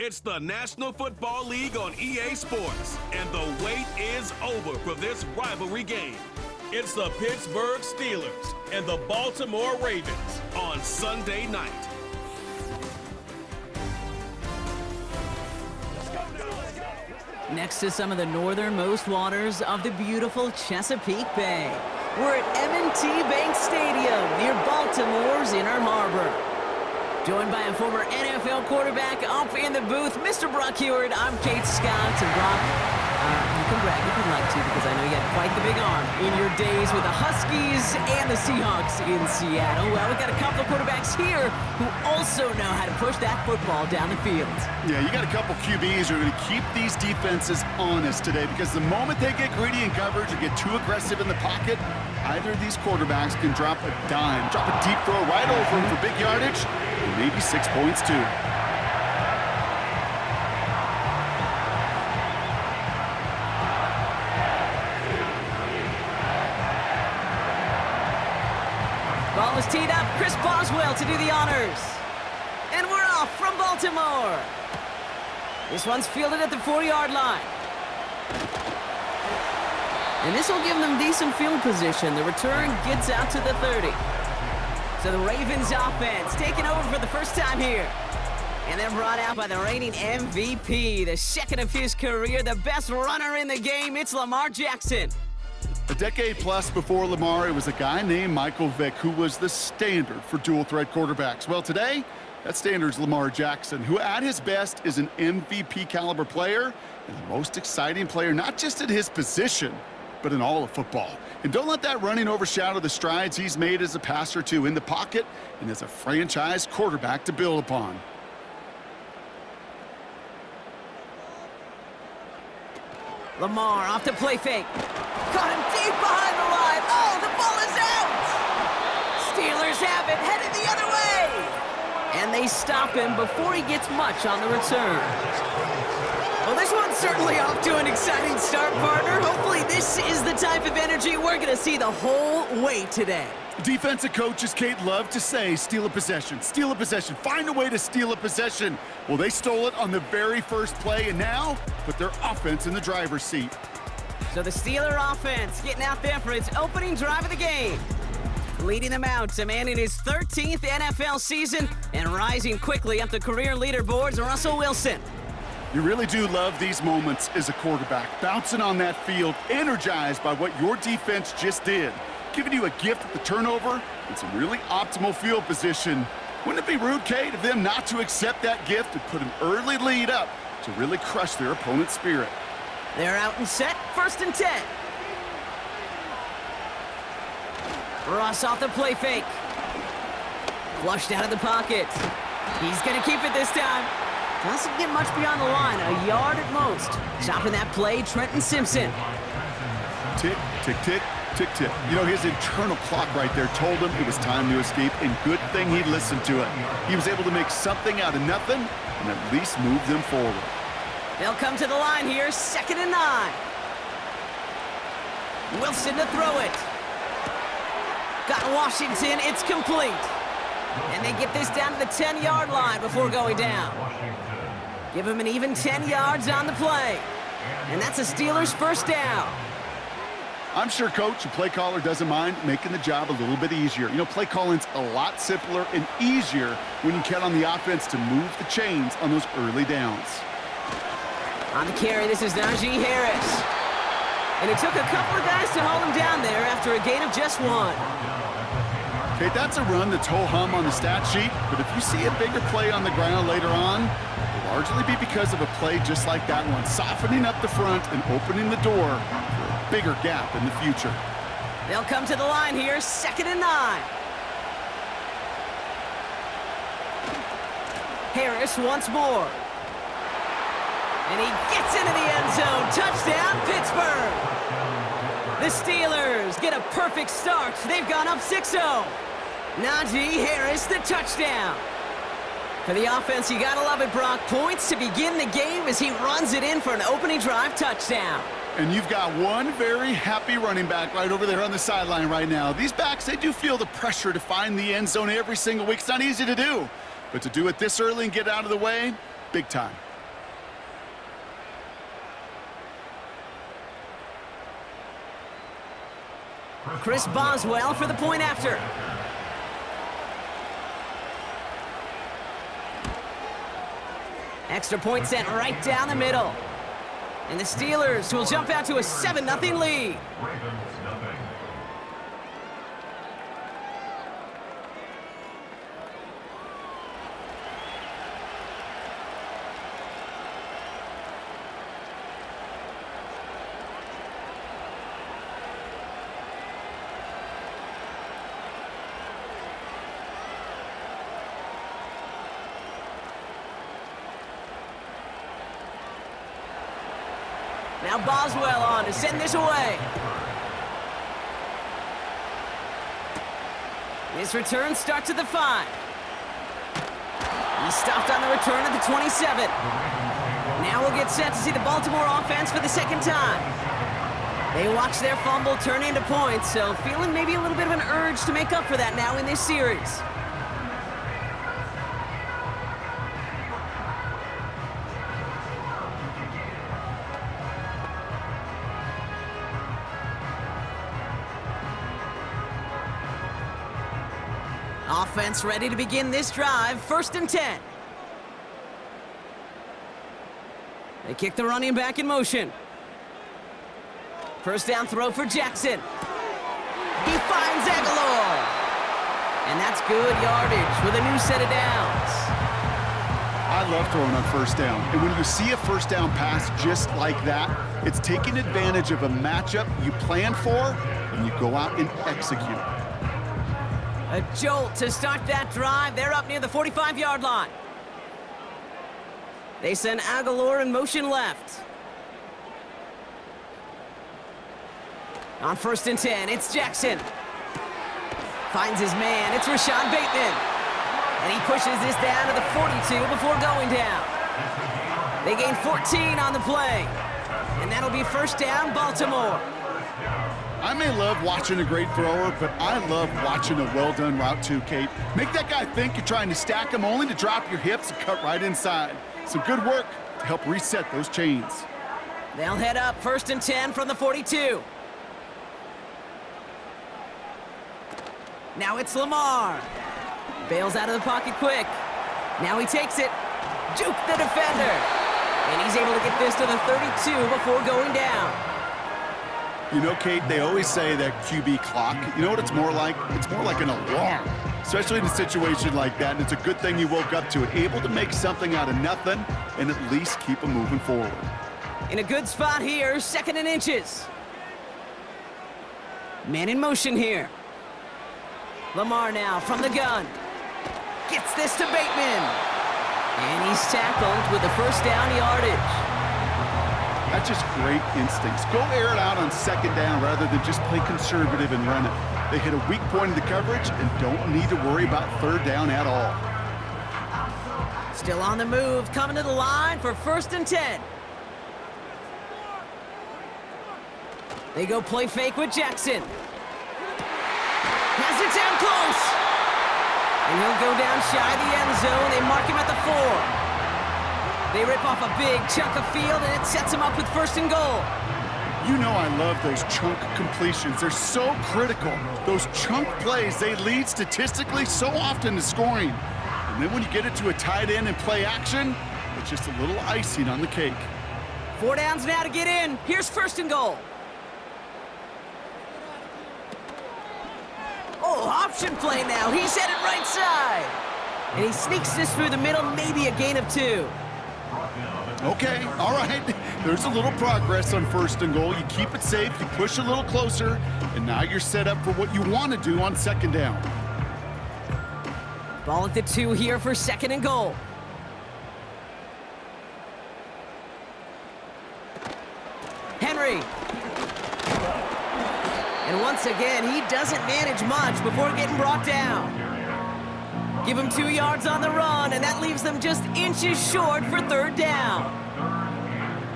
It's the National Football League on EA Sports, and the wait is over for this rivalry game. It's the Pittsburgh Steelers and the Baltimore Ravens on Sunday night. Next to some of the northernmost waters of the beautiful Chesapeake Bay, we're at M&T Bank Stadium near Baltimore's Inner Harbor. Joined by a former NFL quarterback up in the booth, Mr. Brock Hewitt. I'm Kate Scott. And Brock, you can brag if you'd like to, because I know you had quite the big arm in your days with the Huskies and the Seahawks in Seattle. Well, we've got a couple of quarterbacks here who also know how to push that football down the field. Yeah, you got a couple QBs who are going to keep these defenses honest today, because the moment they get greedy in coverage or get too aggressive in the pocket, either of these quarterbacks can drop a dime, drop a deep throw right over them for big yardage, and maybe 6 points too. Ball is teed up. Chris Boswell to do the honors. And we're off from Baltimore. This one's fielded at the 4-yard line. And this will give them decent field position. The return gets out to the 30. So the Ravens offense taking over for the first time here. And then brought out by the reigning MVP, the second of his career, the best runner in the game. It's Lamar Jackson. A decade plus before Lamar, it was a guy named Michael Vick who was the standard for dual-threat quarterbacks. Well, today, that standard's Lamar Jackson, who at his best is an MVP-caliber player and the most exciting player, not just at his position, but in all of football. And don't let that running overshadow the strides he's made as a passer, too, in the pocket and as a franchise quarterback to build upon. Lamar off the play fake. Caught him deep behind the line. Oh, the ball is out! Steelers have it, headed the other way! And they stop him before he gets much on the return. Well, this one's certainly off to an exciting start, partner. Hopefully this is the type of energy we're going to see the whole way today. Defensive coaches, Kate, love to say, steal a possession, find a way to steal a possession. Well, they stole it on the very first play, and now put their offense in the driver's seat. So the Steeler offense getting out there for its opening drive of the game. Leading them out, a man in his 13th NFL season and rising quickly up the career leaderboards, Russell Wilson. You really do love these moments as a quarterback, bouncing on that field, energized by what your defense just did, giving you a gift at the turnover and some really optimal field position. Wouldn't it be rude, Kate, of them not to accept that gift and put an early lead up to really crush their opponent's spirit? They're out and set, 1st and 10. Ross off the play fake. Flushed out of the pocket. He's going to keep it this time. Doesn't get much beyond the line, a yard at most. Stopping that play, Trenton Simpson. Tick, tick, tick, tick, tick. You know, his internal clock right there told him it was time to escape, and good thing he listened to it. He was able to make something out of nothing and at least move them forward. They'll come to the line here, 2nd and 9. Wilson to throw it. Got Washington, it's complete. And they get this down to the 10-yard line before going down. Give him an even 10 yards on the play. And that's a Steelers first down. I'm sure Coach, the play caller, doesn't mind making the job a little bit easier. You know, play calling's a lot simpler and easier when you count on the offense to move the chains on those early downs. On the carry, this is Najee Harris. And it took a couple of guys to hold him down there after a gain of just 1. Okay, that's a run that's ho-hum on the stat sheet, but if you see a bigger play on the ground later on, it'll largely be because of a play just like that one, softening up the front and opening the door for a bigger gap in the future. They'll come to the line here, 2nd and 9. Harris once more. And he gets into the end zone. Touchdown, Pittsburgh. The Steelers get a perfect start. They've gone up 6-0. Najee Harris, the touchdown. For the offense, you gotta love it, Brock. Points to begin the game as he runs it in for an opening drive touchdown. And you've got one very happy running back right over there on the sideline right now. These backs, they do feel the pressure to find the end zone every single week. It's not easy to do. But to do it this early and get out of the way, big time. Chris Boswell for the point after. Extra point sent right down the middle. And the Steelers will jump out to a 7-0 lead. Now Boswell on to send this away. This return starts at the 5. He stopped on the return at the 27. Now we'll get set to see the Baltimore offense for the second time. They watch their fumble turn into points, so feeling maybe a little bit of an urge to make up for that now in this series. Offense ready to begin this drive, 1st and 10. They kick the running back in motion. First down throw for Jackson. He finds Aguilar. And that's good yardage with a new set of downs. I love throwing on first down. And when you see a first down pass just like that, it's taking advantage of a matchup you planned for, and you go out and execute. A jolt to start that drive. They're up near the 45-yard line. They send Aguilar in motion left. On 1st and 10, it's Jackson. Finds his man. It's Rashad Bateman. And he pushes this down to the 42 before going down. They gain 14 on the play. And that'll be 1st down, Baltimore. I may love watching a great thrower, but I love watching a well-done route too, Kate. Make that guy think you're trying to stack him only to drop your hips and cut right inside. Some good work to help reset those chains. They'll head up 1st and 10 from the 42. Now it's Lamar. Bails out of the pocket quick. Now he takes it. Juke the defender. And he's able to get this to the 32 before going down. You know, Kate, they always say that QB clock, you know what it's more like? It's more like an alarm, especially in a situation like that, and it's a good thing you woke up to it, able to make something out of nothing and at least keep them moving forward. In a good spot here, 2nd and inches. Man in motion here. Lamar now from the gun. Gets this to Bateman. And he's tackled with the 1st down yardage. That's just great instincts. Go air it out on 2nd down rather than just play conservative and run it. They hit a weak point in the coverage and don't need to worry about 3rd down at all. Still on the move, coming to the line for 1st and 10. They go play fake with Jackson. Has it down close. And he'll go down shy of the end zone. They mark him at the 4. They rip off a big chunk of field, and it sets them up with 1st and goal. You know I love those chunk completions. They're so critical. Those chunk plays, they lead statistically so often to scoring. And then when you get it to a tight end and play action, it's just a little icing on the cake. 4 downs now to get in. Here's 1st and goal. Oh, option play now. He's headed right side. And he sneaks this through the middle, maybe a gain of 2. Okay, all right. There's a little progress on 1st and goal. You keep it safe, you push a little closer, and now you're set up for what you want to do on 2nd down. Ball at the 2 here for 2nd and goal. Henry. And once again, he doesn't manage much before getting brought down. Give him 2 yards on the run, and that leaves them just inches short for 3rd down.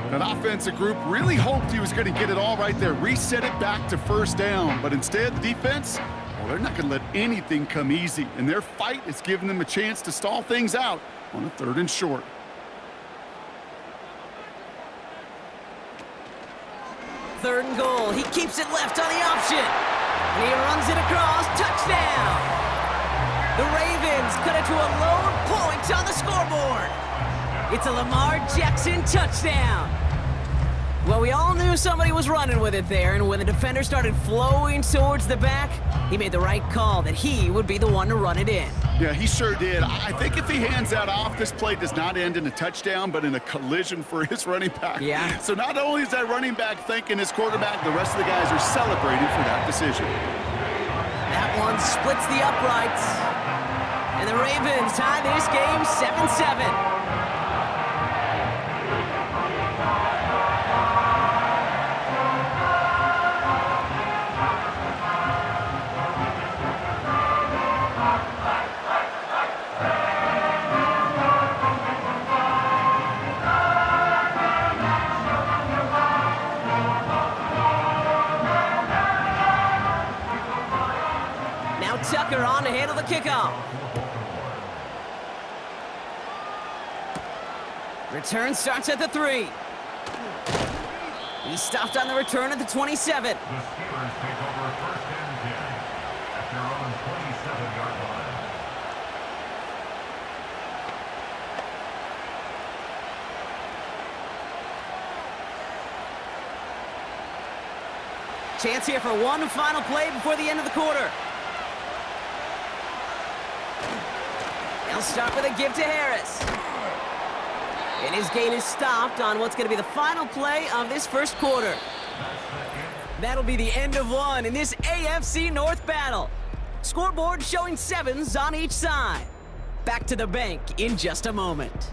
That offensive group really hoped he was going to get it all right there, reset it back to 1st down. But instead, the defense, well, they're not going to let anything come easy. And their fight is giving them a chance to stall things out on a 3rd and short. Third and goal. He keeps it left on the option. And he runs it across. Touchdown! The Ravens cut it to a lone point on the scoreboard. It's a Lamar Jackson touchdown. Well, we all knew somebody was running with it there, and when the defender started flowing towards the back, he made the right call that he would be the one to run it in. Yeah, he sure did. I think if he hands that off, this play does not end in a touchdown, but in a collision for his running back. Yeah. So not only is that running back thanking his quarterback, the rest of the guys are celebrating for that decision. That one splits the uprights. And the Ravens tie this game 7-7. Tucker on to handle the kickoff. Return starts at the 3. He stopped on the return at the 27. The Steelers take over 1st and 10 at their own 27-yard line. Chance here for one final play before the end of the quarter. They'll start with a give to Harris. And his gain is stopped on what's going to be the final play of this first quarter. That'll be the end of one in this AFC North battle. Scoreboard showing 7s on each side. Back to the bank in just a moment.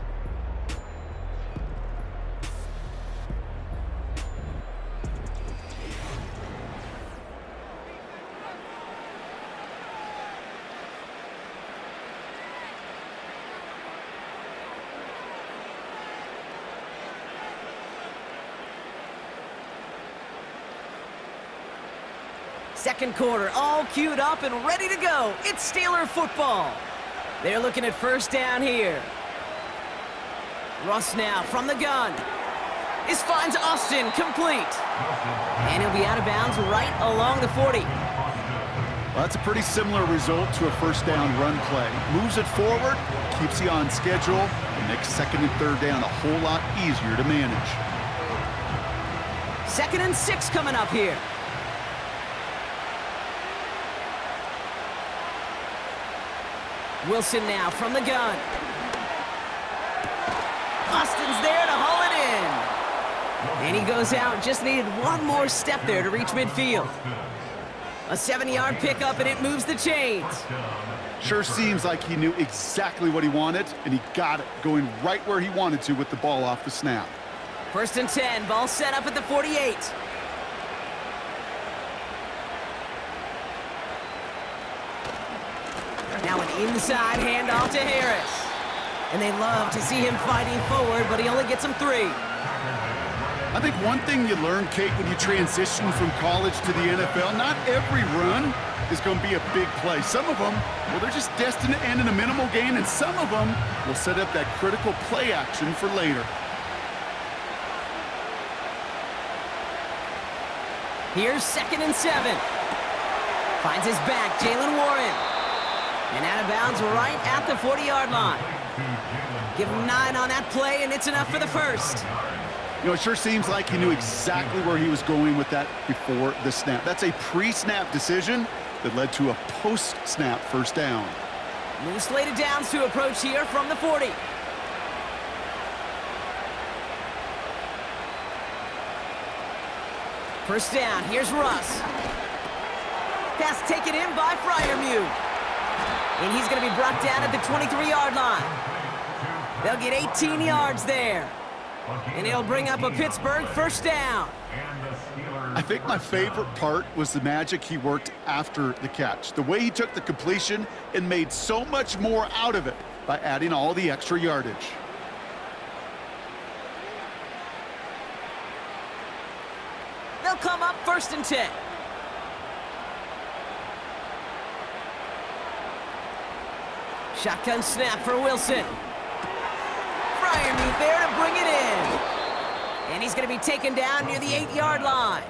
Second quarter, all queued up and ready to go. It's Steeler football. They're looking at first down here. Russ now from the gun. This finds Austin complete. And he'll be out of bounds right along the 40. Well, that's a pretty similar result to a first down run play. Moves it forward, keeps you on schedule, and makes second and third down a whole lot easier to manage. 2nd and 6 coming up here. Wilson now from the gun. Austin's there to haul it in. And he goes out, just needed one more step there to reach midfield. A 7-yard pickup, and it moves the chains. Sure seems like he knew exactly what he wanted, and he got it, going right where he wanted to with the ball off the snap. 1st and 10, ball set up at the 48. Now an inside handoff to Harris. And they love to see him fighting forward, but he only gets him 3. I think one thing you learn, Kate, when you transition from college to the NFL, not every run is going to be a big play. Some of them, well, they're just destined to end in a minimal gain, and some of them will set up that critical play action for later. Here's 2nd and 7. Finds his back, Jalen Warren. And out of bounds right at the 40-yard line. Give him 9 on that play, and it's enough for the first. You know, it sure seems like he knew exactly where he was going with that before the snap. That's a pre-snap decision that led to a post-snap first down. New slated downs to approach here from the 40. First down, here's Russ. Pass taken in by Freiermuth. And he's going to be brought down at the 23-yard line. They'll get 18 yards there. And it'll bring up a Pittsburgh first down. I think my favorite part was the magic he worked after the catch. The way he took the completion and made so much more out of it by adding all the extra yardage. They'll come up 1st and 10. Shotgun snap for Wilson. Freiermuth there to bring it in. And he's going to be taken down near the 8-yard line.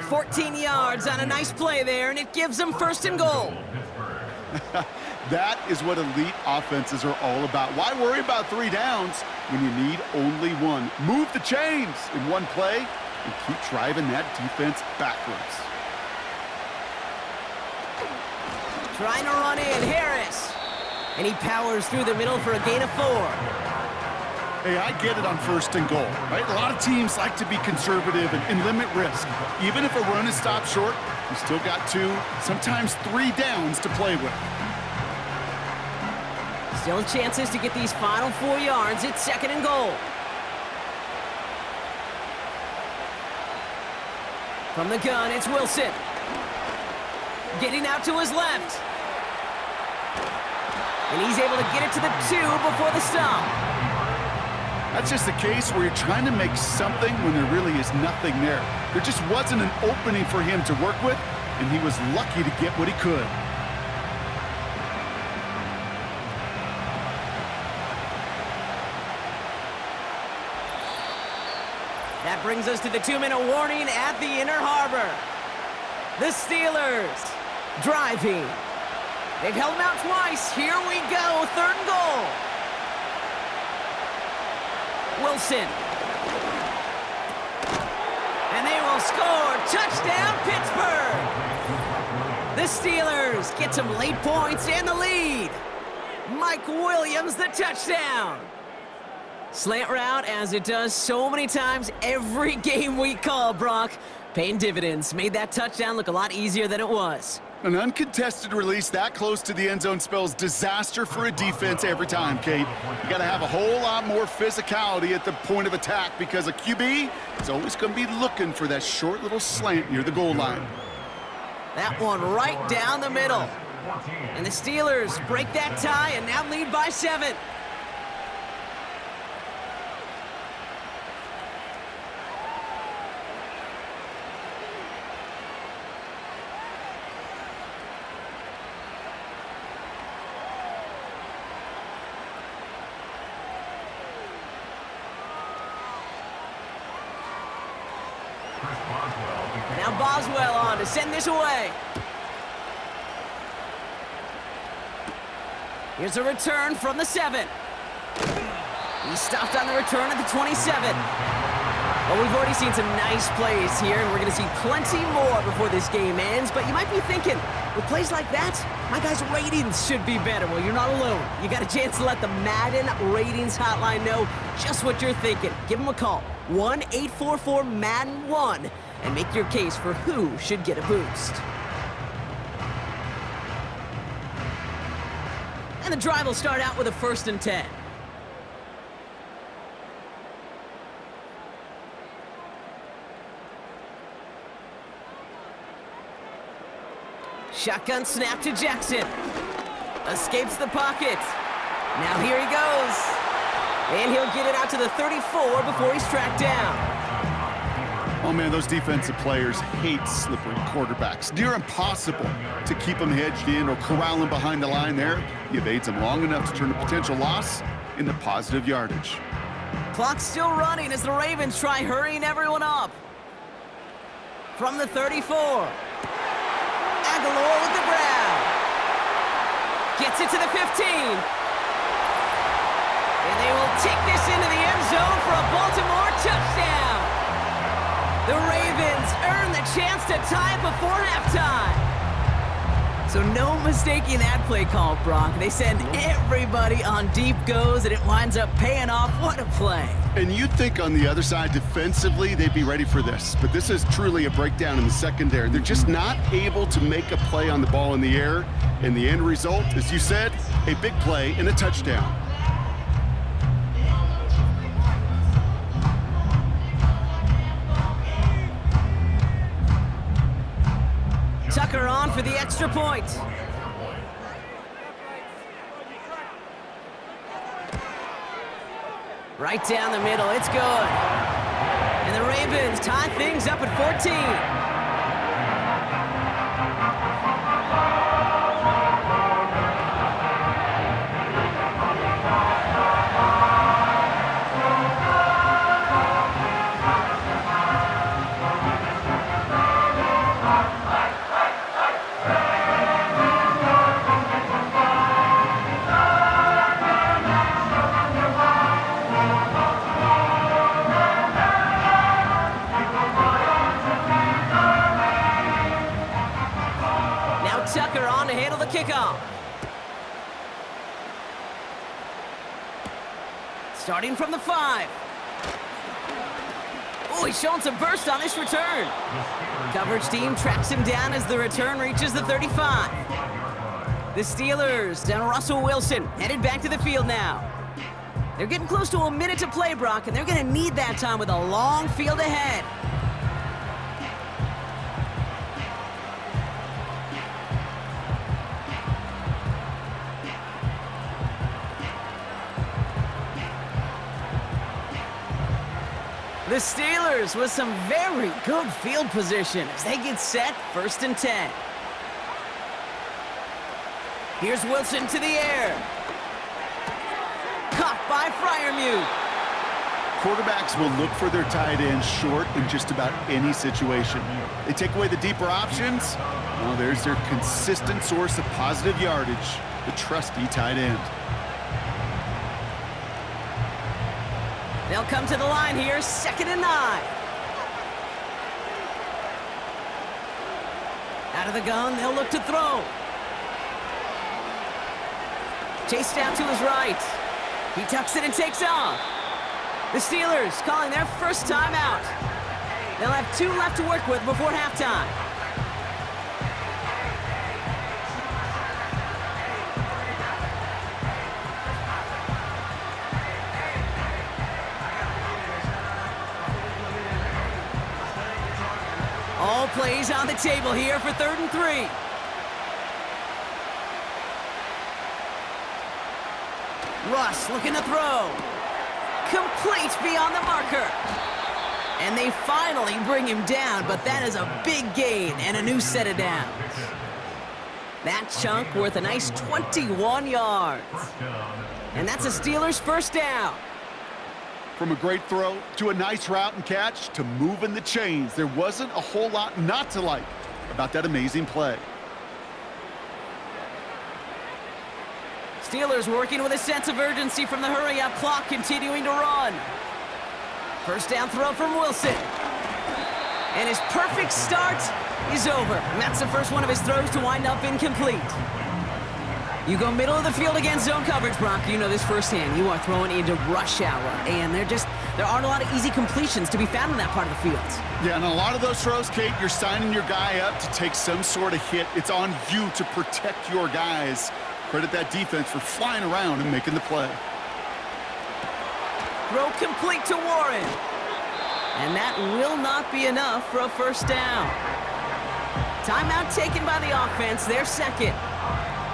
14 yards on a nice play there, and it gives them first and goal. That is what elite offenses are all about. Why worry about 3 downs when you need only 1? Move the chains in one play and keep driving that defense backwards. Trying to run in, Harris. And he powers through the middle for a gain of 4. Hey, I get it on first and goal, right? A lot of teams like to be conservative and limit risk. Even if a run is stopped short, you still got 2, sometimes 3 downs to play with. Still chances to get these final 4 yards. It's second and goal. From the gun, it's Wilson. Getting out to his left. And he's able to get it to the 2 before the stop. That's just a case where you're trying to make something when there really is nothing there. There just wasn't an opening for him to work with, and he was lucky to get what he could. That brings us to the 2-minute warning at the Inner Harbor. The Steelers driving. They've held them out twice. Here we go, third and goal. Wilson. And they will score. Touchdown, Pittsburgh. The Steelers get some late points and the lead. Mike Williams, the touchdown. Slant route, as it does so many times every game we call, Brock. Paying dividends. Made that touchdown look a lot easier than it was. An uncontested release that close to the end zone spells disaster for a defense every time, Kate. You got to have a whole lot more physicality at the point of attack because a QB is always going to be looking for that short little slant near the goal line. That one right down the middle. And the Steelers break that tie and now lead by 7. Now Boswell on to send this away. Here's a return from the 7. He stopped on the return at the 27. Well, we've already seen some nice plays here, and we're going to see plenty more before this game ends. But you might be thinking, with plays like that, my guys' ratings should be better. Well, you're not alone. You got a chance to let the Madden Ratings Hotline know just what you're thinking. Give them a call, 1-844-MADDEN-1. And make your case for who should get a boost. And the drive will start out with a 1st and 10. Shotgun snap to Jackson. Escapes the pocket. Now here he goes. And he'll get it out to the 34 before he's tracked down. Oh, man, those defensive players hate slippery quarterbacks. Near impossible to keep them hedged in or corral them behind the line there. He evades them long enough to turn a potential loss into positive yardage. Clock's still running as the Ravens try hurrying everyone up. From the 34. Aguilar with the grab. Gets it to the 15. And they will take this into the end zone for a Baltimore touchdown. The Ravens earn the chance to tie it before halftime. So no mistaking that play call, Brock. They send everybody on deep goes, and it winds up paying off. What a play. And you'd think on the other side, defensively, they'd be ready for this. But this is truly a breakdown in the secondary. They're just not able to make a play on the ball in the air. And the end result, as you said, a big play and a touchdown. Tucker on for the extra point. Right down the middle, it's good. And the Ravens tie things up at 14. kickoff. Starting from the 5. Oh, he's showing some burst on this return. Coverage team tracks him down as the return reaches the 35. The Steelers and Russell Wilson headed back to the field now. They're getting close to a minute to play, Brock, and they're going to need that time with a long field ahead. The Steelers with some very good field position as they get set, 1st and 10. Here's Wilson to the air. Caught by Freiermuth. Quarterbacks will look for their tight end short in just about any situation. They take away the deeper options. Well, there's their consistent source of positive yardage, the trusty tight end. They'll come to the line here, 2nd and 9. Out of the gun, they'll look to throw. Chased out to his right. He tucks it and takes off. The Steelers calling their first timeout. They'll have 2 left to work with before halftime. All plays on the table here for 3rd and 3. Russ looking to throw. Complete beyond the marker. And they finally bring him down, but that is a big gain and a new set of downs. That chunk worth a nice 21 yards. And that's a Steelers first down. From a great throw to a nice route and catch to moving the chains, there wasn't a whole lot not to like about that amazing play. Steelers working with a sense of urgency from the hurry-up clock, continuing to run. First down throw from Wilson. And his perfect start is over. And that's the first one of his throws to wind up incomplete. You go middle of the field against zone coverage, Brock. You know this firsthand. You are throwing into rush hour, and there aren't a lot of easy completions to be found in that part of the field. Yeah, and a lot of those throws, Kate, you're signing your guy up to take some sort of hit. It's on you to protect your guys. Credit that defense for flying around and making the play. Throw complete to Warren. And that will not be enough for a first down. Timeout taken by the offense, their second.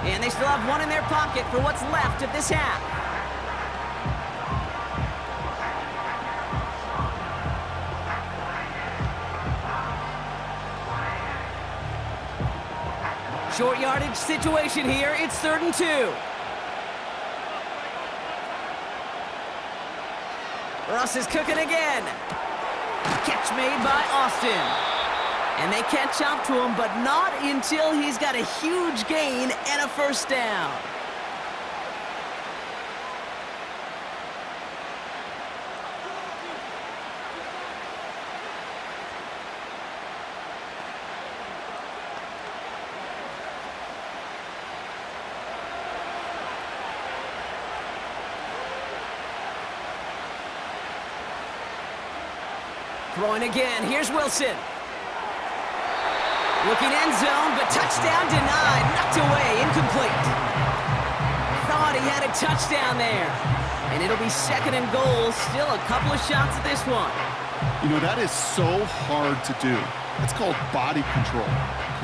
And they still have one in their pocket for what's left of this half. Short yardage situation here. It's 3rd and 2. Russ is cooking again. Catch made by Austin. And they catch up to him, but not until he's got a huge gain and a first down. Throwing again. Here's Wilson. Looking end zone, but touchdown denied. Knocked away. Incomplete. Thought he had a touchdown there. And it'll be 2nd and goal. Still a couple of shots at this one. You know, that is so hard to do. It's called body control.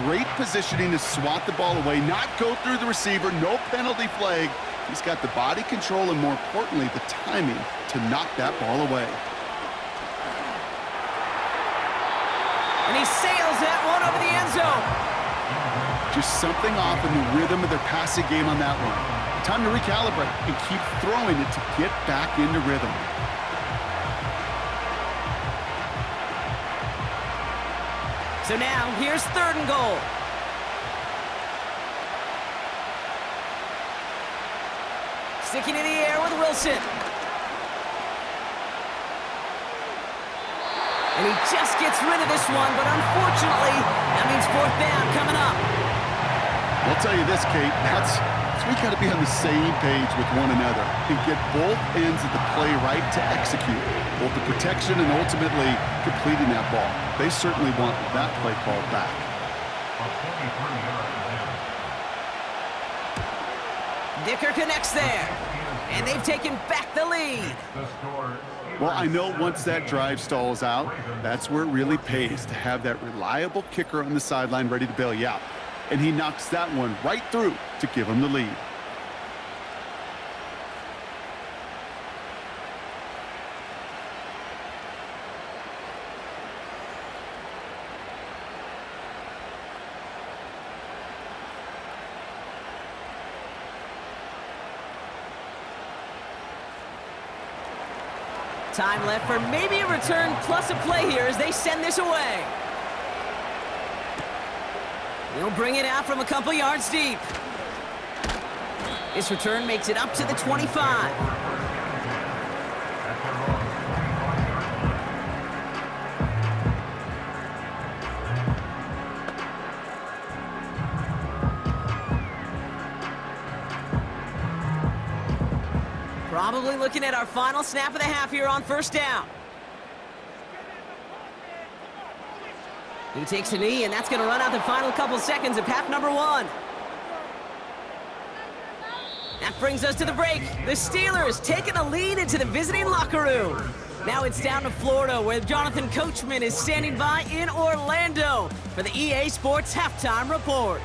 Great positioning to swat the ball away, not go through the receiver, no penalty flag. He's got the body control and, more importantly, the timing to knock that ball away. And he sails that one over the end zone. Just something off in the rhythm of their passing game on that one. Time to recalibrate and keep throwing it to get back into rhythm. So now, here's 3rd and goal. Sticking in the air with Wilson. And he just gets rid of this one, but unfortunately, that means 4th down coming up. I'll tell you this, Kate, that's we got to be on the same page with one another and get both ends of the play right to execute, both the protection and ultimately completing that ball. They certainly want that play called back. Dicker connects there, and they've taken back the lead. Well, I know once that drive stalls out, that's where it really pays to have that reliable kicker on the sideline ready to bail you out. And he knocks that one right through to give him the lead. Time left for maybe a return plus a play here as they send this away. He'll bring it out from a couple yards deep. This return makes it up to the 25. Probably looking at our final snap of the half here on first down. He takes a knee, and that's going to run out the final couple seconds of half number one. That brings us to the break. The Steelers taking a lead into the visiting locker room. Now it's down to Florida, where Jonathan Coachman is standing by in Orlando for the EA Sports Halftime Report.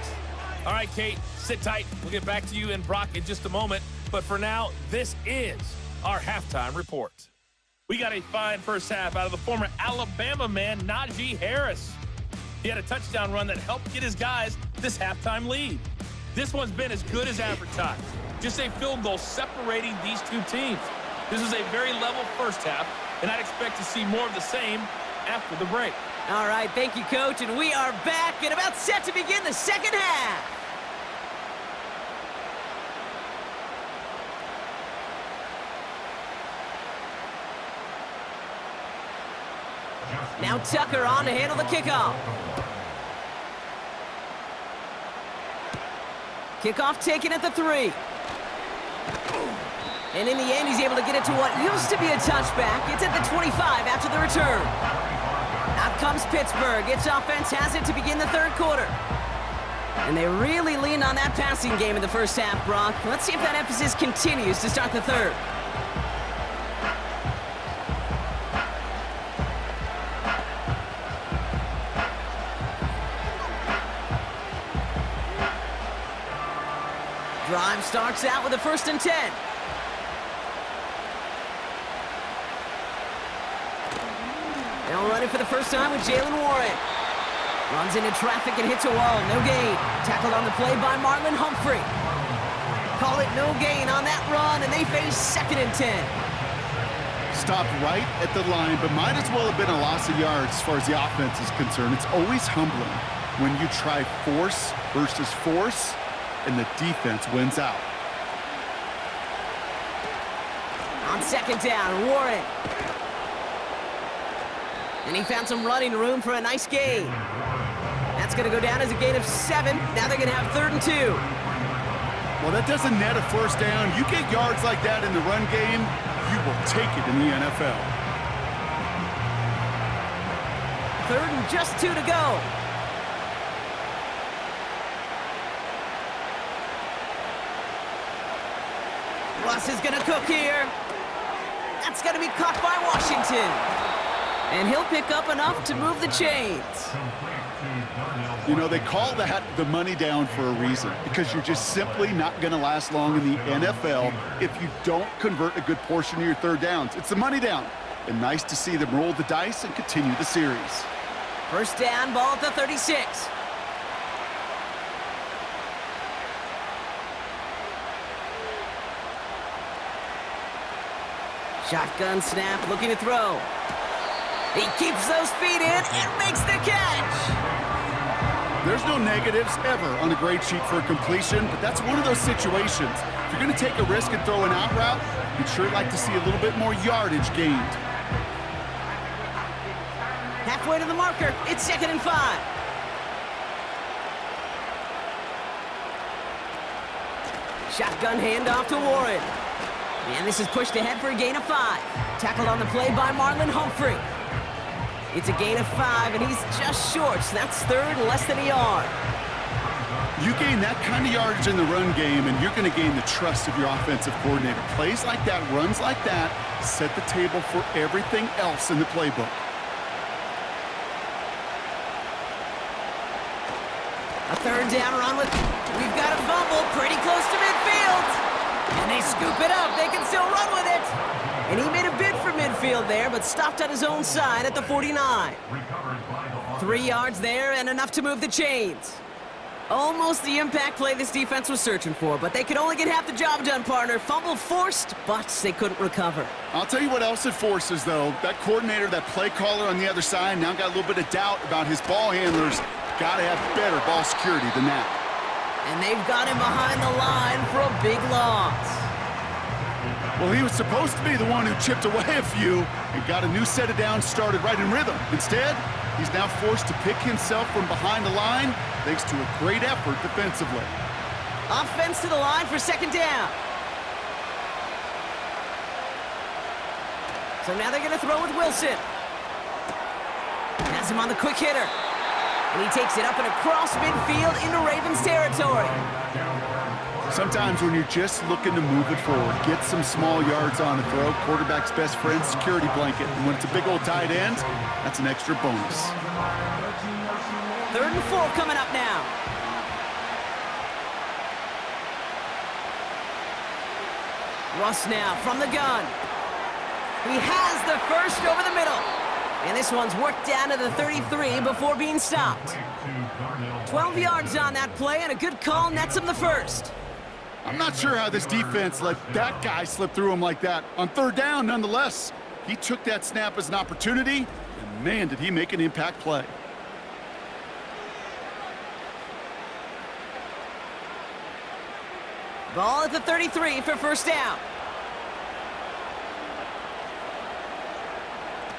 All right, Kate, sit tight. We'll get back to you and Brock in just a moment. But for now, this is our halftime report. We got a fine first half out of the former Alabama man, Najee Harris. He had a touchdown run that helped get his guys this halftime lead. This one's been as good as advertised. Just a field goal separating these two teams. This is a very level first half, and I'd expect to see more of the same after the break. All right, thank you, Coach, and we are back and about set to begin the second half. Now Tucker on to handle the kickoff. Kickoff taken at the 3. And in the end, he's able to get it to what used to be a touchback. It's at the 25 after the return. Out comes Pittsburgh. Its offense has it to begin the third quarter. And they really leaned on that passing game in the first half, Brock. Let's see if that emphasis continues to start the third. Drive starts out with a 1st and 10. Now running for the first time with Jalen Warren. Runs into traffic and hits a wall. No gain. Tackled on the play by Marlon Humphrey. Call it no gain on that run, and they face 2nd and 10. Stopped right at the line, but might as well have been a loss of yards as far as the offense is concerned. It's always humbling when you try force versus force, and the defense wins out. On 2nd down, Warren. And he found some running room for a nice gain. That's going to go down as a gain of 7. Now they're going to have 3rd and 2. Well, that doesn't net a first down. You get yards like that in the run game, you will take it in the NFL. 3rd and just 2 to go. Russ is going to cook here. That's going to be caught by Washington. And he'll pick up enough to move the chains. You know, they call that the money down for a reason, because you're just simply not going to last long in the NFL if you don't convert a good portion of your 3rd downs. It's the money down. And nice to see them roll the dice and continue the series. First down, ball at the 36. Shotgun snap, looking to throw. He keeps those feet in and makes the catch. There's no negatives ever on a grade sheet for a completion, but that's one of those situations. If you're going to take a risk and throw an out route, you'd sure like to see a little bit more yardage gained. Halfway to the marker, it's 2nd and 5. Shotgun handoff to Warren. And this is pushed ahead for a gain of 5. Tackled on the play by Marlon Humphrey. It's a gain of 5, and he's just short, so that's third and less than a yard. You gain that kind of yardage in the run game, and you're going to gain the trust of your offensive coordinator. Plays like that, runs like that, set the table for everything else in the playbook. A third down run with, we've got a fumble pretty close to midfield. And they scoop it up, they can still run with it. And he made a bid for midfield there, but stopped on his own side at the 49. 3 yards there and enough to move the chains. Almost the impact play this defense was searching for, but they could only get half the job done, partner. Fumble forced, but they couldn't recover. I'll tell you what else it forces, though. That coordinator, that play caller on the other side, now got a little bit of doubt about his ball handlers. Got to have better ball security than that. And they've got him behind the line for a big loss. Well, he was supposed to be the one who chipped away a few and got a new set of downs started right in rhythm. Instead, he's now forced to pick himself from behind the line thanks to a great effort defensively. Offense to the line for second down. So now they're going to throw with Wilson. Has him on the quick hitter. And he takes it up and across midfield into Ravens territory. Sometimes when you're just looking to move it forward, get some small yards on the throw, quarterback's best friend, security blanket. And when it's a big old tight end, that's an extra bonus. 3rd and 4 coming up now. Russ now from the gun. He has the first over the middle. And this one's worked down to the 33 before being stopped. 12 yards on that play, and a good call nets him the first. I'm not sure how this defense let that guy slip through him like that. On 3rd down, nonetheless, he took that snap as an opportunity, and man, did he make an impact play. Ball at the 33 for first down.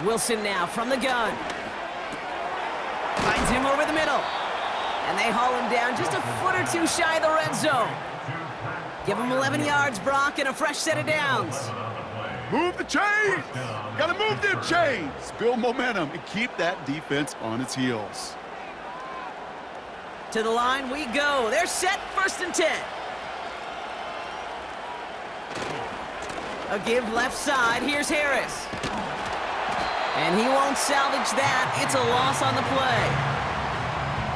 Wilson now from the gun. Finds him over the middle. And they haul him down just a foot or two shy of the red zone. Give him 11 yards, Brock, and a fresh set of downs. Move the chains! Gotta move them chains! Build momentum and keep that defense on its heels. To the line we go. They're set, 1st and 10. A give left side. Here's Harris. And he won't salvage that. It's a loss on the play.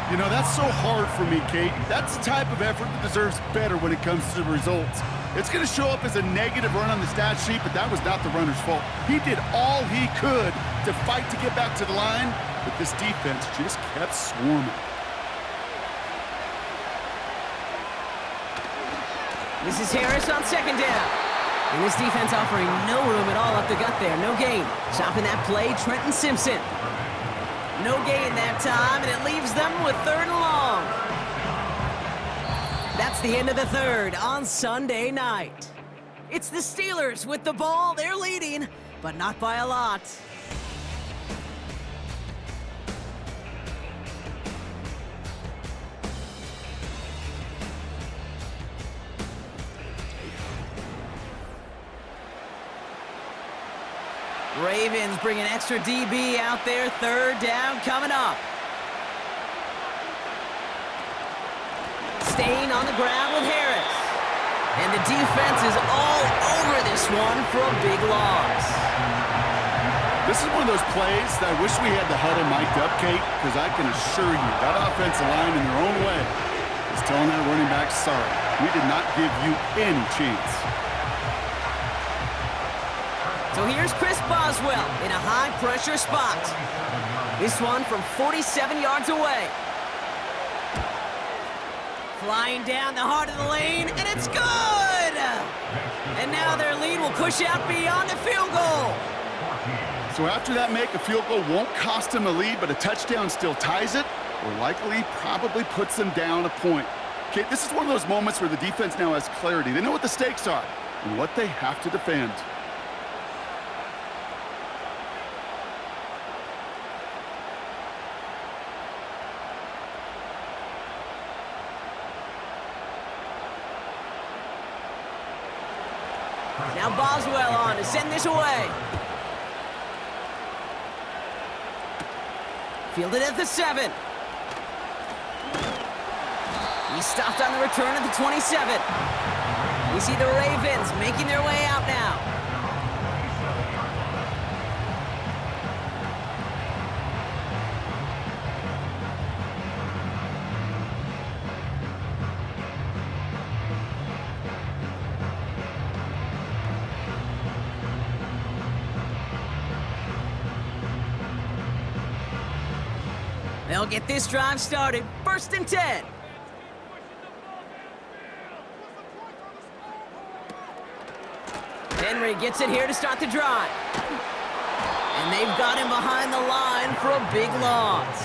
You know, that's so hard for me, Kate. That's the type of effort that deserves better when it comes to the results. It's going to show up as a negative run on the stat sheet, but that was not the runner's fault. He did all he could to fight to get back to the line, but this defense just kept swarming. This is Harris on 2nd down. And this defense offering no room at all up the gut there. No gain. Stopping that play, Trenton Simpson. No gain that time, and it leaves them with 3rd and long. That's the end of the 3rd on Sunday night. It's the Steelers with the ball. They're leading, but not by a lot. Ravens bring an extra DB out there. 3rd down coming up. Staying on the ground with Harris. And the defense is all over this one for a big loss. This is one of those plays that I wish we had the huddle mic'd up, Kate, because I can assure you that offensive line in their own way is telling that running back, sorry, we did not give you any chance. So here's Chris Boswell in a high-pressure spot. This one from 47 yards away. Flying down the heart of the lane, and it's good! And now their lead will push out beyond the field goal. So after that make, a field goal won't cost them a lead, but a touchdown still ties it, or likely probably puts them down a point. Okay, this is one of those moments where the defense now has clarity. They know what the stakes are and what they have to defend. Now Boswell on to send this away. Fielded at the 7. He's stopped on the return at the 27. We see the Ravens making their way out now. They'll get this drive started. 1st and 10. Henry gets it here to start the drive. And they've got him behind the line for a big loss.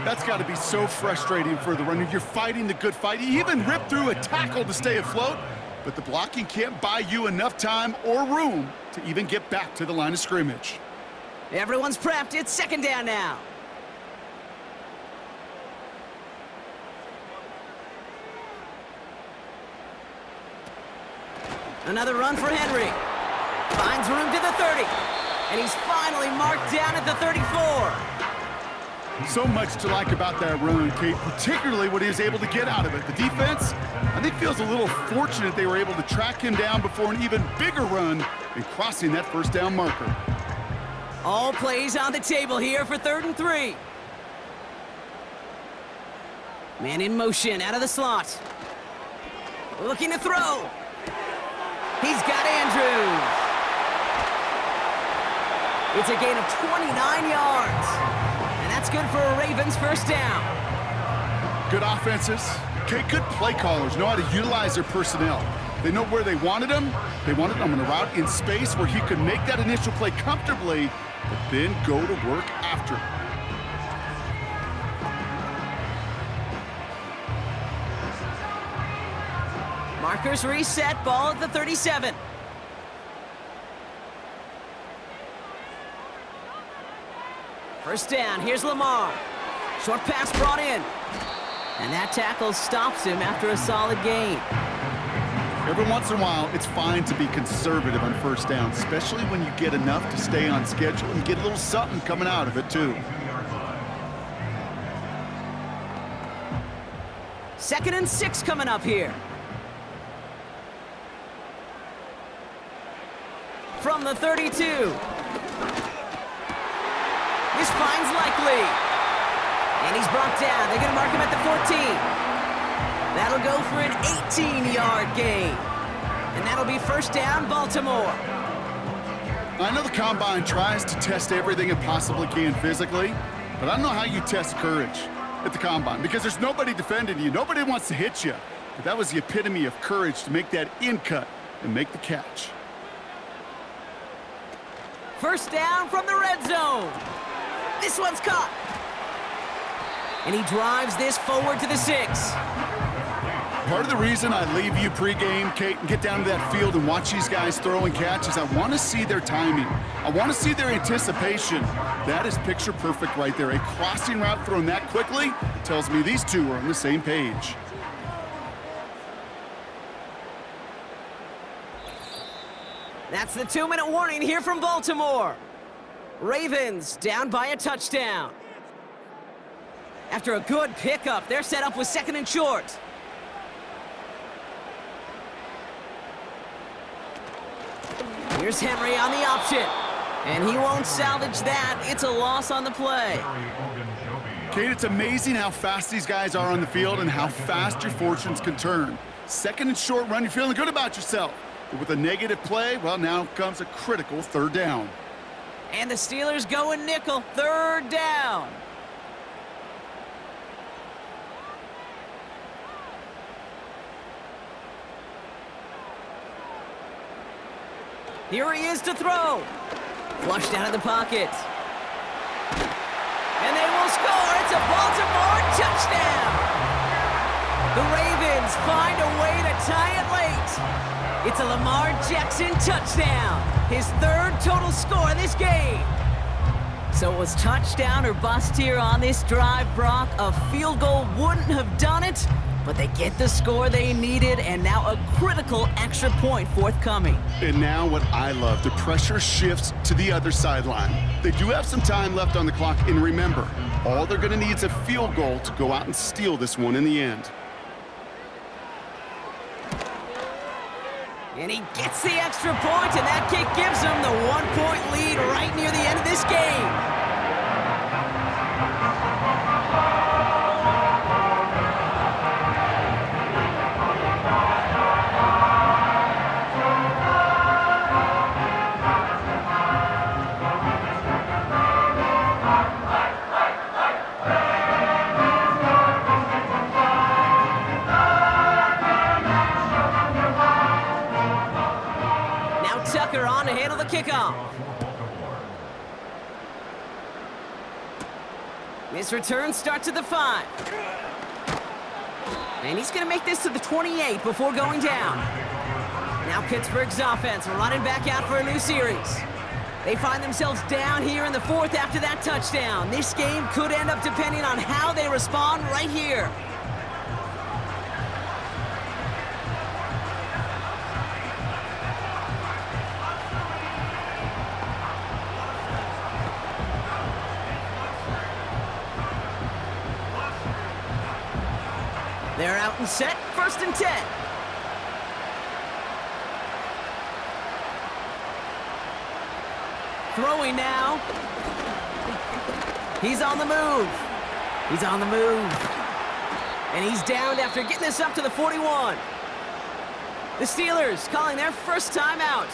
That's got to be so frustrating for the runner. You're fighting the good fight. You even ripped through a tackle to stay afloat, but the blocking can't buy you enough time or room to even get back to the line of scrimmage. Everyone's prepped. It's 2nd down now. Another run for Henry. Finds room to the 30. And he's finally marked down at the 34. So much to like about that run, Kate, particularly what he was able to get out of it. The defense, I think, feels a little fortunate they were able to track him down before an even bigger run and crossing that 1st down marker. All plays on the table here for 3rd and 3. Man in motion out of the slot. Looking to throw. He's got Andrews. It's a gain of 29 yards. And that's good for a Ravens 1st down. Good offenses. Okay, good play callers know how to utilize their personnel. They know where they wanted him. They wanted him on a route in space where he could make that initial play comfortably, but then go to work after. Markers reset, ball at the 37. First down, here's Lamar. Short pass brought in. And that tackle stops him after a solid gain. Every once in a while, it's fine to be conservative on 1st down, especially when you get enough to stay on schedule and get a little something coming out of it, too. 2nd and 6 coming up here. From the 32. This finds Likely. And he's brought down. They're going to mark him at the 14. That'll go for an 18-yard gain. And that'll be 1st down, Baltimore. I know the Combine tries to test everything it possibly can physically, but I don't know how you test courage at the Combine because there's nobody defending you. Nobody wants to hit you. But that was the epitome of courage to make that in cut and make the catch. 1st down from the red zone. This one's caught. And he drives this forward to the 6. Part of the reason I leave you pregame, Kate, and get down to that field and watch these guys throw and catch is I want to see their timing. I want to see their anticipation. That is picture perfect right there. A crossing route thrown that quickly tells me these two are on the same page. That's the 2-minute warning here from Baltimore. Ravens down by a touchdown. After a good pickup, they're set up with 2nd and short. Here's Henry on the option. And he won't salvage that. It's a loss on the play. Kate, it's amazing how fast these guys are on the field and how fast your fortunes can turn. 2nd and short run, you're feeling good about yourself. But with a negative play, well, now comes a critical 3rd down. And the Steelers going nickel, 3rd down. Here he is to throw. Flushed out of the pocket. And they will score. It's a Baltimore touchdown. The Ravens find a way to tie it late. It's a Lamar Jackson touchdown. His 3rd total score this game. So it was touchdown or bust here on this drive, Brock. A field goal wouldn't have done it, But they get the score they needed, and now a critical extra point forthcoming. And now what I love, the pressure shifts to the other sideline. They do have some time left on the clock, and remember, all they're going to need is a field goal to go out and steal this one in the end. And he gets the extra point, and that kick gives him the 1-point lead right near the end of this game. On to handle the kickoff. This return starts at the 5. And he's going to make this to the 28 before going down. Now Pittsburgh's offense running back out for a new series. They find themselves down here in the 4th after that touchdown. This game could end up depending on how they respond right here. They're out and set, 1st and 10. Throwing now. He's on the move. He's on the move. And he's downed after getting this up to the 41. The Steelers calling their first timeout.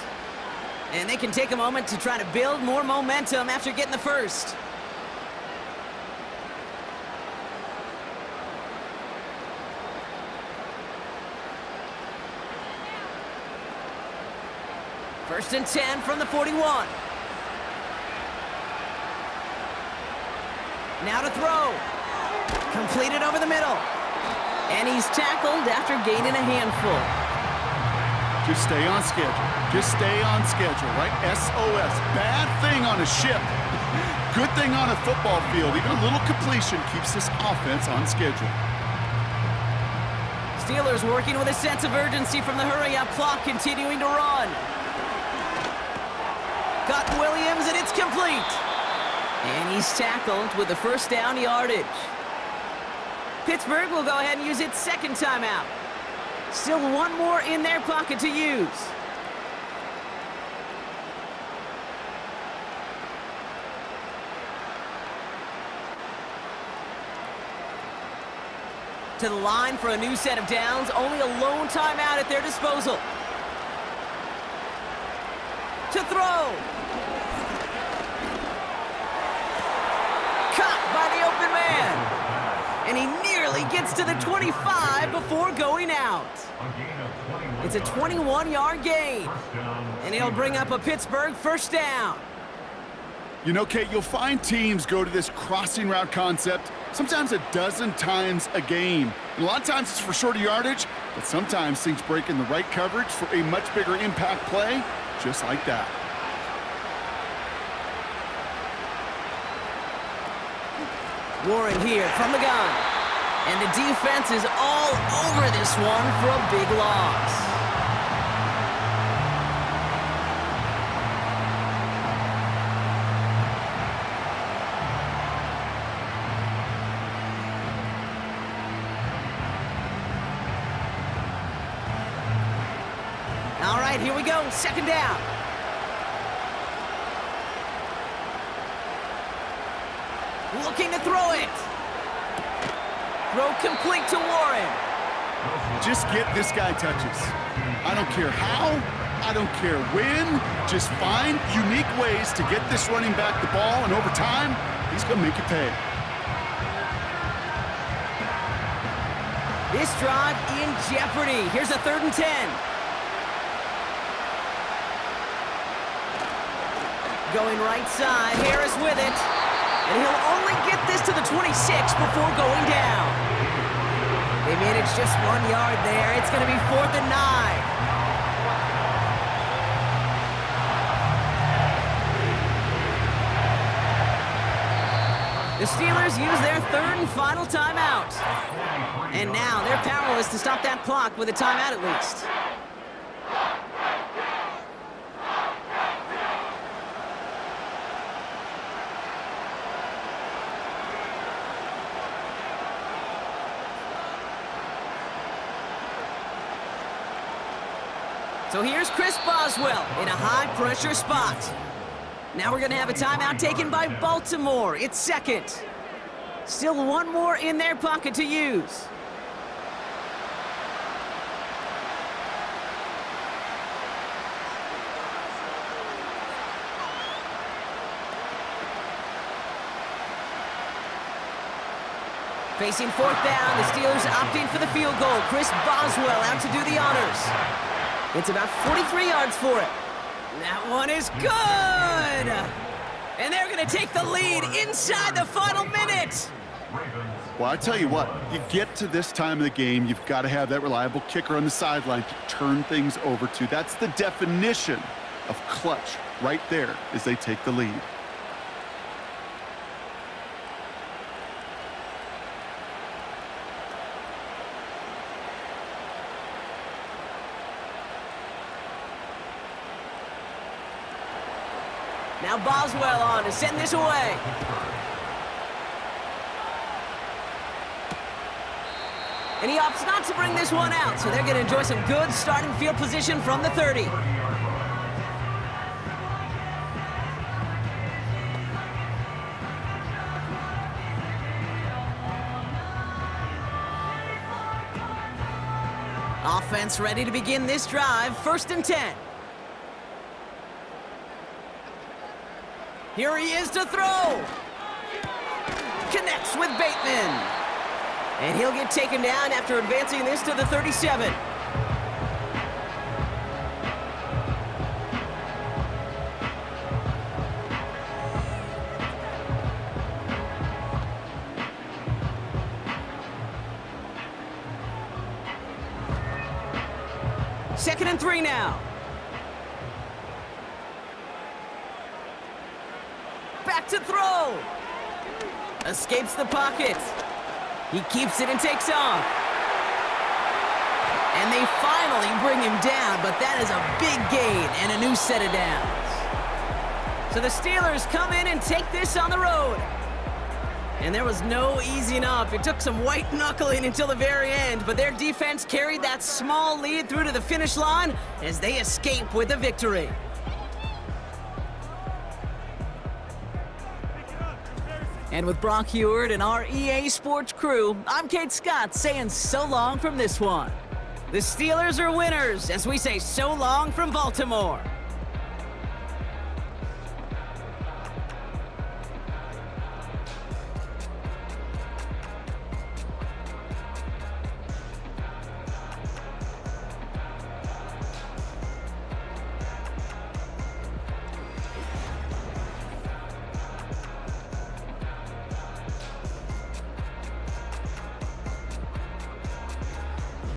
And they can take a moment to try to build more momentum after getting the first. First and 10 from the 41. Now to throw. Completed over the middle. And he's tackled after gaining a handful. Just stay on schedule. Just stay on schedule, right? SOS. Bad thing on a ship. Good thing on a football field. Even a little completion keeps this offense on schedule. Steelers working with a sense of urgency from the hurry-up clock, continuing to run. Got Williams, and it's complete. And he's tackled with the first down yardage. Pittsburgh will go ahead and use its second timeout. Still one more in their pocket to use. To the line for a new set of downs, only a lone timeout at their disposal. To throw. Caught by the open man. And he nearly gets to the 25 before going out. It's a 21-yard gain. And it'll bring up a Pittsburgh first down. You know, Kate, you'll find teams go to this crossing route concept sometimes a dozen times a game. And a lot of times it's for shorter yardage, but sometimes things break in the right coverage for a much bigger impact play, just like that. Warren here from the gun. And the defense is all over this one for a big loss. All right, here we go, second down. Looking to throw it. Throw complete to Warren. Just get this guy touches. I don't care how, I don't care when. Just find unique ways to get this running back the ball, and over time, he's going to make it pay. This drive in jeopardy. Here's a 3rd and 10. Going right side, Harris with it. And he'll only get this to the 26 before going down. They managed just 1 yard there. It's going to be 4th and 9. The Steelers use their third and final timeout. And now they're powerless to stop that clock with a timeout at least. So here's Chris Boswell in a high-pressure spot. Now we're going to have a timeout taken by Baltimore. It's second. Still one more in their pocket to use. Facing fourth down, the Steelers opting for the field goal. Chris Boswell out to do the honors. It's about 43 yards for it. That one is good! And they're going to take the lead inside the final minute. Well, I tell you what, you get to this time of the game, you've got to have that reliable kicker on the sideline to turn things over to. That's the definition of clutch right there as they take the lead. Now Boswell on to send this away. And he opts not to bring this one out, so they're going to enjoy some good starting field position from the 30. Offense ready to begin this drive, 1st and 10. Here he is to throw. Connects with Bateman. And he'll get taken down after advancing this to the 37. Second and 3 now. Back to throw. Escapes the pocket. He keeps it and takes off. And they finally bring him down, but that is a big gain and a new set of downs. So the Steelers come in and take this on the road. And there was no easing up. It took some white knuckling until the very end, but their defense carried that small lead through to the finish line as they escape with a victory. And with Brock Heward and our EA Sports crew, I'm Kate Scott saying so long from this one. The Steelers are winners as we say so long from Baltimore.